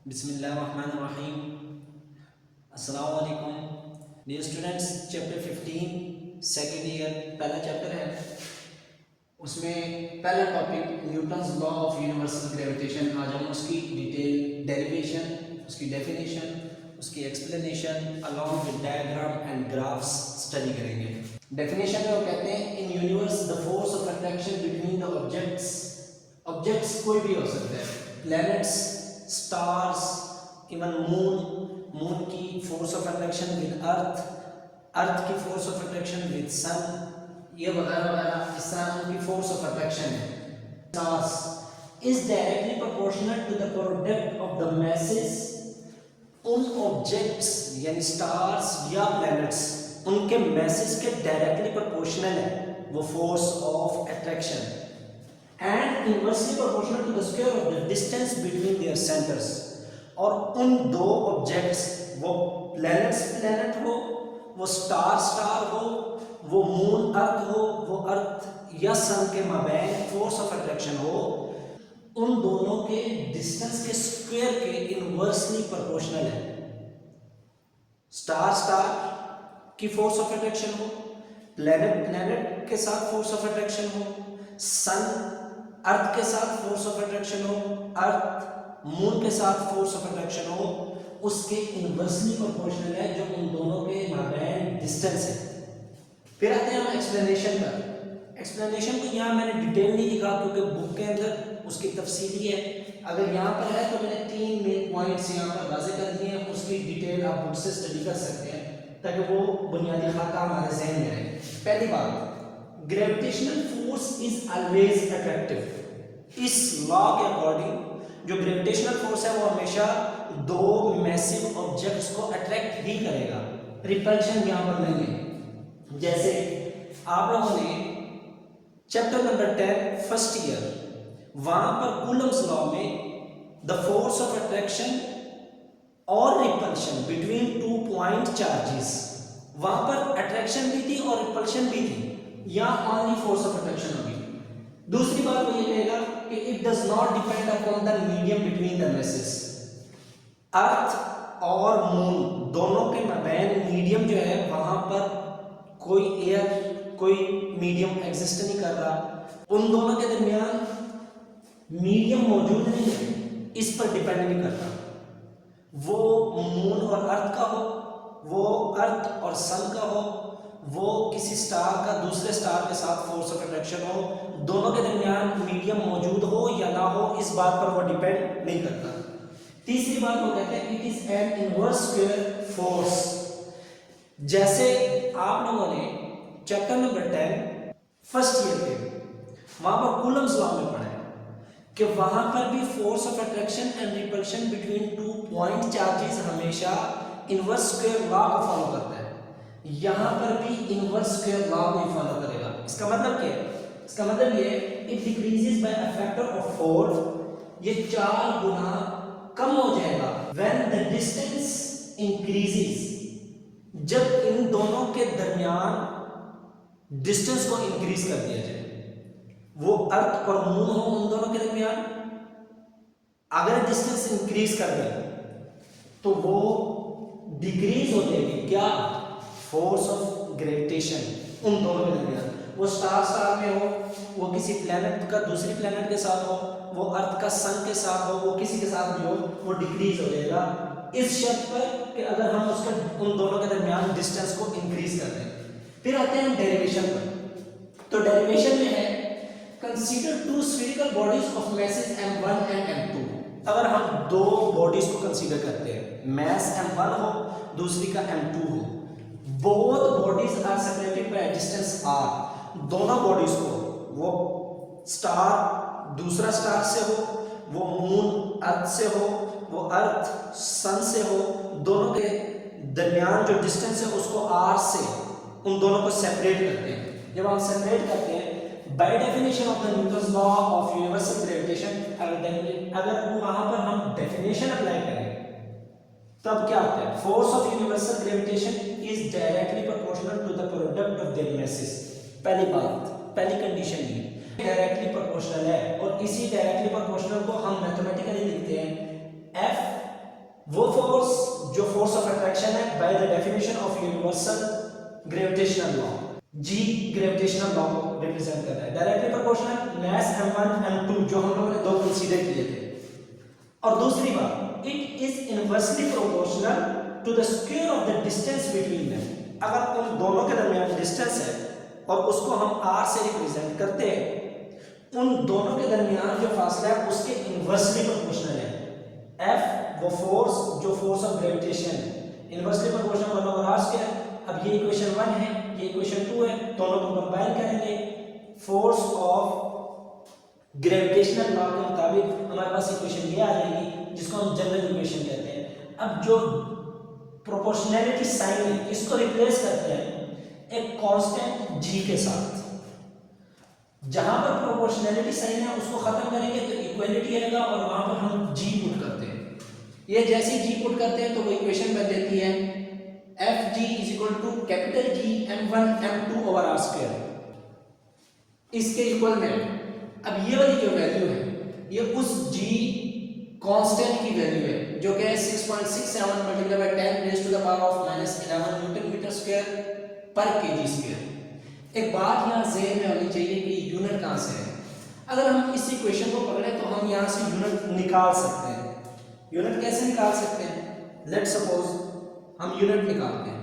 बिस्मिल्लाहिर्रहमानिर्रहीम। अस्सलाम वालेकुम dear students. Chapter 15 second year पहला चैप्टर है। उसमें पहला topic Newton's law of universal gravitation. आज हम उसकी डिटेल डेरिवेशन, उसकी डेफिनेशन, उसकी explanation along with diagram and graphs study करेंगे। डेफिनेशन में वो कहते हैं in universe the force of attraction between the objects कोई भी हो सकता है, प्लैनेट्स, स्टार्स, इवन मून की force of attraction with earth की फोर्स ऑफ अट्रैक्शन विद सन, ये वगैरह वगैरह, इस तरह उनकी फोर्स ऑफ अट्रैक्शन है। Stars is directly proportional to the product of the masses. उन ऑब्जेक्ट्स यानी स्टार्स या प्लैनेट्स उनके मैसेज के डायरेक्टली प्रोपोर्शनल है वो force of attraction, and inversely proportional to the square of the distance between their centres. और उन दो ऑब्जेक्ट्स, वो प्लैनेट हो, वो स्टार हो, वो मून अर्थ हो, वो अर्थ या सन के माबैन फोर्स ऑफ अट्रैक्शन हो, उन दोनों के डिस्टेंस के स्क्वायर के इनवर्सली प्रोपोर्शनल है। स्टार की फोर्स ऑफ अट्रैक्शन हो, प्लैनेट के साथ फोर्स ऑफ अट्रैक्शन हो, सन अर्थ के साथ फोर्स ऑफ अट्रैक्शन हो, अर्थ मून के साथ फोर्स ऑफ अट्रैक्शन हो, उसके इनवर्सली प्रोपोर्शनल है जो उन दोनों के माबैन डिस्टेंस है। फिर आते हैं हम एक्सप्लेनेशन पर। एक्सप्लेनेशन को यहाँ मैंने डिटेल नहीं लिखा क्योंकि बुक के अंदर उसकी तफसीली है। अगर यहाँ पर है तो मैंने 3 मेन पॉइंट्स यहाँ पर वाज़ेह कर दिए हैं, उसकी डिटेल आप बुक से स्टडी कर सकते हैं ताकि वो बुनियादी खाका हमारे जहन में रहे। पहली बात, gravitational force is always attractive. इस लॉ के अकॉर्डिंग जो ग्रेविटेशनल फोर्स है वो हमेशा दो मैसिव ऑब्जेक्ट्स को अट्रैक्ट ही करेगा, रिपल्शन यहां पर नहीं है। जैसे आप लोगों ने चैप्टर नंबर 10 फर्स्ट ईयर, वहां पर कूलम्स लॉ में द फोर्स ऑफ अट्रैक्शन और रिपल्शन बिटवीन 2 पॉइंट चार्जेस, वहां पर अट्रैक्शन भी थी और रिपल्शन भी थी, यहाँ ओनली फोर्स ऑफ अट्रैक्शन होगी। दूसरी बात वो ये कहेगा कि it does not depend upon the medium between the message. Earth और मून दोनों के माबैन मीडियम जो है वहां पर कोई एयर, कोई मीडियम एग्जिस्ट नहीं कर रहा, उन दोनों के दरमियान मीडियम मौजूद नहीं है, इस पर डिपेंड नहीं करता। वो मून और अर्थ का हो, वो अर्थ और सन का हो, वो किसी स्टार का दूसरे स्टार के साथ फोर्स ऑफ अट्रैक्शन हो, दोनों के दरमियान मीडियम मौजूद हो या ना हो, इस बात पर वो डिपेंड नहीं करता। तीसरी बात वो कहते हैं it is an inverse square force. जैसे आप लोगों ने चैप्टर नंबर 10 फर्स्ट ईयर के वहां पर कूलम्स लॉ में पढ़ा है कि वहां पर भी force of attraction and repulsion between 2 point charges हमेशा इनवर्स स्क्वायर लॉ को फॉलो करता है। यहां पर भी इनवर्स स्क्वायर लॉ को ही फॉलो करेगा। इसका मतलब क्या है? इसका मतलब ये it decreases by a factor of 4, ये 4 गुना कम हो जाएगा व्हेन द डिस्टेंस इंक्रीजेस, जब इन दोनों के दरमियान डिस्टेंस को इंक्रीज कर दिया जाए। वो अर्थ और मून हो, उन दोनों के दरमियान अगर डिस्टेंस इंक्रीज कर दे तो वो डिक्रीज हो जाएगी क्या? फोर्स ऑफ ग्रेविटेशन उन दोनों के दरमियान। वो स्टार में हो, वो किसी प्लैनेट का दूसरी प्लैनेट के साथ हो, वो अर्थ का सन के साथ हो, वो किसी के साथ भी हो, वो डिक्रीज हो जाएगा इस शर्त पर कि अगर हम उसका उन दोनों के दरमियान डिस्टेंस को इंक्रीज कर दें। फिर आते हैं डेरिवेशन पर। तो डेरिवेशन में है consider 2 spherical bodies of message m1 and m2। अगर हम दो बॉडीज को कंसीडर करते हैं, मैस m1 हो, दूसरी का m2 हो, both bodies are separated by a distance r। दोनों बॉडीज को, वो स्टार दूसरा स्टार से हो, वो मून अर्थ से हो, वो अर्थ सन से हो, दोनों के दरमियान जो डिस्टेंस है उसको r से उन दोनों को सेपरेट करते हैं। जब हम सेपरेट करते हैं by definition of the Newton's law of universal gravitation, अगर वहां पर हम डेफिनेशन अप्लाई करें तब क्या होता है? Force of universal gravitation is directly proportional to the product of their masses. पहली बात, पहली कंडीशन ये डायरेक्टली प्रोपोर्शनल है, और इसी डायरेक्टली प्रोपोर्शनल को हम मैथमेटिकली लिखते हैं F वो फोर्स जो फोर्स ऑफ अट्रैक्शन है by the definition of universal gravitational law, G gravitational law को रिप्रेजेंट करता है। डायरेक्टली प्रोपोर्शनल मास m1 m2 जो हम लोगों ने दो कंसीडर किए थे। और दूसरी बात, it is inversely proportional to the square of the distance between them. अगर उन दोनों के दरमियान डिस्टेंस है और उसको हम r से रिप्रेजेंट करते हैं, उन दोनों के दरमियान जो फासला है उसके इनवर्सली प्रोपोर्शनल है। F वो फोर्स जो फोर्स ऑफ ग्रेविटेशन है, इनवर्सली प्रोपोर्शनल 1/r स्क्वायर। अब ये इक्वेशन 1 है, ये इक्वेशन 2 है, दोनों को कंबाइन करेंगे, फोर्स ऑफ ग्रेविटेशनल लॉ के मुताबिक हमारे पास इक्वेशन ये आ जाएगी जिसको हम जनरल इक्वेशन कहते हैं। अब जो प्रोपोर्शनैलिटी साइन है इसको रिप्लेस करते हैं एक कांस्टेंट g के साथ। जहां पर प्रोपोर्शनैलिटी साइन है उसको खत्म करेंगे तो इक्वालिटी आएगा और वहां पर हम g पुट करते हैं। ये जैसे g पुट करते हैं तो वो इक्वेशन बन जाती है Fg equal to capital G m1 m2 over r square, इसके इक्वल में। अब ये वाली जो वैल्यू है ये उस g कांस्टेंट की वैल्यू है जो कि 6.67 multiply by 10 raise to the power of -11 newton metre square पर केजी स्क्वायर। एक बात यहाँ ज़हन में होनी चाहिए कि यूनिट कहाँ से है। अगर हम इस इक्वेशन को पकड़े तो हम यहाँ से यूनिट निकाल सकते हैं। यूनिट कैसे निकाल सकते हैं? लेट सपोज हम यूनिट निकालते हैं।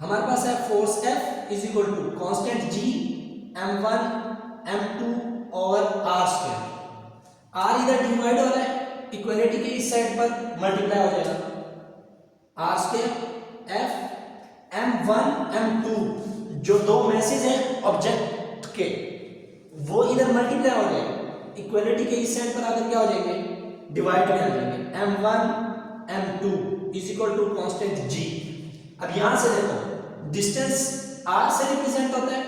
हमारे पास है force F is equal to constant G m1 m2 और r स्क्वायर। r इधर डिवाइड हो रहा है, इक्वलिटी के इस साइड पर मल्टीप्लाई हो जाएगा, r square F m1 m2 जो दो मैसेज हैं ऑब्जेक्ट के वो इधर मल्टीप्लाई हो जाएंगे, इक्वलिटी के इस साइड पर आकर क्या हो जाएंगे? डिवाइड में आ जाएंगे। m1 m2 is equal to constant g। अब यहां से देखो डिस्टेंस r से रिप्रेजेंट होता है,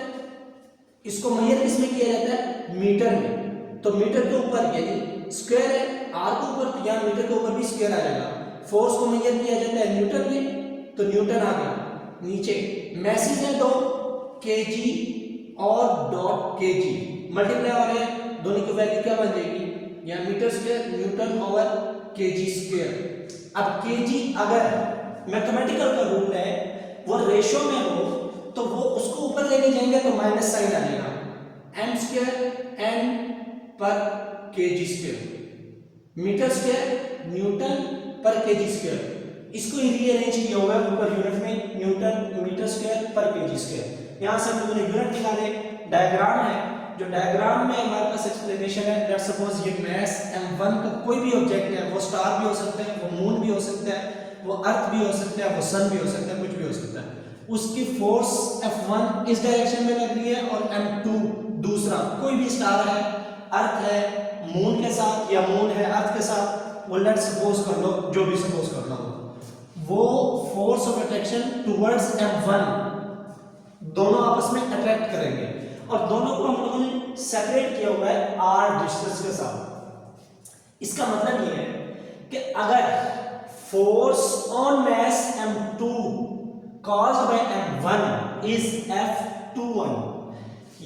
इसको मेजर किसमें किया जाता है? मीटर में। तो मीटर के ऊपर यानी स्क्वायर है r के ऊपर, तो यहां मीटर के ऊपर भी स्क्वायर आ जाएगा। फोर्स को मेजर किया जाता है न्यूटन में, तो न्यूटन आ गया। नीचे मैसेज है दो kg और डॉट kg मल्टीप्लाई हो रहे हैं, दोनों की वैल्यू क्या बन जाएगी? यहां metre square newton over kg square. अब kg अगर मैथमेटिकल का रूल है वो रेशियो में हो तो वो उसको ऊपर लेके जाएंगे तो माइनस साइन आ जाएगा, m स्क्वायर n पर kg square, metre square newton पर kg स्क्वायर। इसको रीअरेंज किया हुआ है ऊपर यूनिट में, न्यूटन मीटर स्क्वायर पर kg स्क्वायर। यहां से हम लोगों ने यूनिट निकाले, डायग्राम है, जो डायग्राम में हमारे पास एक्सप्लेनेशन है। लेट्स सपोज ये मास m1 का कोई भी ऑब्जेक्ट है, वो स्टार भी हो सकता है, वो मून भी हो सकता है, वो अर्थ भी हो सकता है, वो सन भी हो सकता है, कुछ भी हो सकता है। उसकी फोर्स F1 इस डायरेक्शन में लग रही है और M2 दूसरा कोई भी स्टार है, अर्थ है मून के साथ या मून है अर्थ के साथ, वो लेट्स सपोज कर लो, जो भी सपोज कर लो, वो force of attraction towards M1 दोनों आपस में अट्रैक्ट करेंगे और दोनों को हम लोगों ने सेपरेट किया हुआ है r डिस्टेंस के साथ। इसका मतलब ये है कि अगर force on mass m2 caused by m1 is F21,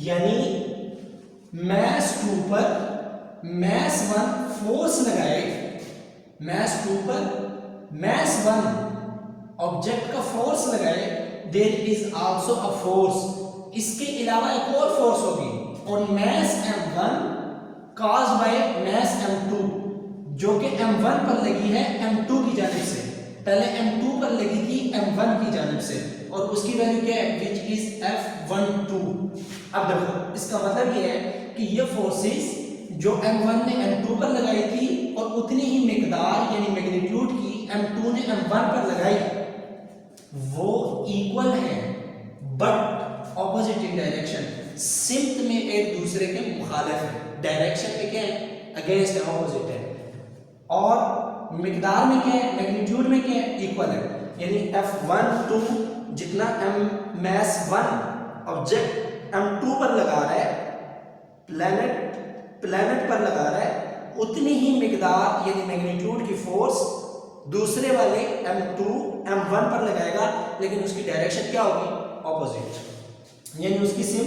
यानी मास 2 पर मास 1 फोर्स लगाए, मास 2 पर मास 1 ऑब्जेक्ट का फोर्स लगाए, there is also a force, इसके अलावा एक और फोर्स होगी on mass m1 caused by mass m2 जो कि m1 पर लगी है m2 की जानिब से। पहले m2 पर लगी थी m1 की जानिब से और उसकी वैल्यू क्या है? Which is F12। अब देखो इसका मतलब ये है कि ये फोर्सेस जो m1 ने m2 पर लगाई थी और उतनी ही मिकदार यानी मैग्नीट्यूड की m2 ने m1 पर लगाई, वो इक्वल है बट ऑपोजिट इन डायरेक्शन, सिम्त में एक दूसरे के मुखालिफ है, डायरेक्शन में क्या है? अगेंस्ट है, ऑपोजिट है, और मिकदार में क्या है? मैग्नीट्यूड में क्या है? इक्वल है। यानी F12 जितना मास 1 ऑब्जेक्ट m2 पर लगा रहा है, प्लेनेट पर लगा रहा है, उतनी ही मिकदार यानी मैग्नीट्यूड की फोर्स दूसरे वाले m1 पर लगाएगा, लेकिन उसकी डायरेक्शन क्या होगी? ऑपोजिट, यानी उसकी सिम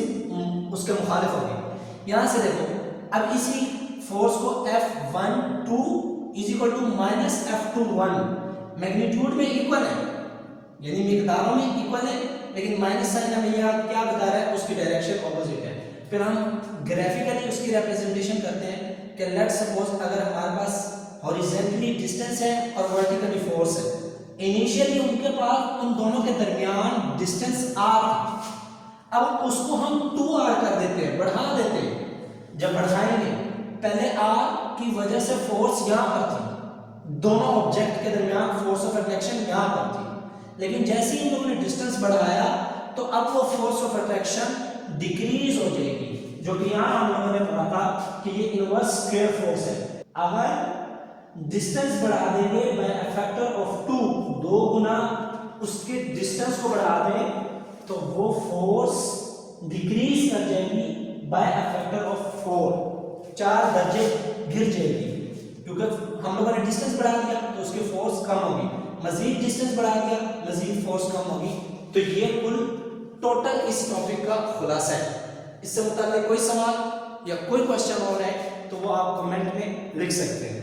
उसके मुखालिफ होगी। यहां से देखो, अब इसी फोर्स को F12 is equal to minus F21 magnitude में इक्वल है, यानी मिकदारों में इक्वल है, लेकिन माइनस साइन हमें यहाँ क्या बता रहा है, उसकी डायरेक्शन ऑपोजिट है। फिर हम ग्राफिकली उसकी रिप्रेजेंटेशन करते हैं कि लेट्स सपोज अगर हमारे पास हॉरिजॉन्टली डिस्टेंस है और वर्टिकली फोर्स है, इनिशियली उनके पास उन दोनों के दरमियान डिस्टेंस r था, अब उसको हम 2r कर देते हैं, बढ़ा देते हैं। जब बढ़ाएंगे पहले r की वजह से फोर्स यहाँ पर थी, दोनों ऑब्जेक्ट के दरमियान फोर्स ऑफ अट्रैक्शन यहाँ पर थी, लेकिन जैसे ही इन लोगों ने डिस्टेंस बढ़ाया तो अब वो फोर्स ऑफ अट्रैक्शन डिक्रीज हो जाएगी, जो कि यहाँ हम लोगों ने पढ़ा था कि ये इनवर्स स्क्वायर फोर्स है। अगर डिस्टेंस बढ़ा देंगे बाय अ फैक्टर ऑफ 2, 2 गुना उसके डिस्टेंस को बढ़ा दें तो वो फोर्स डिक्रीज कर जाएगी बाय अ फैक्टर ऑफ 4, 4 दर्जे गिर जाएगी, क्योंकि हम लोगों ने डिस्टेंस बढ़ा दिया तो उसकी फोर्स कम होगी, मजीद डिस्टेंस बढ़ा दिया मजीद फोर्स कम होगी। तो ये कुल टोटल इस टॉपिक का खुलासा है। इससे मुताल्लिक कोई सवाल या कोई क्वेश्चन और है तो वो आप कमेंट में लिख सकते हैं।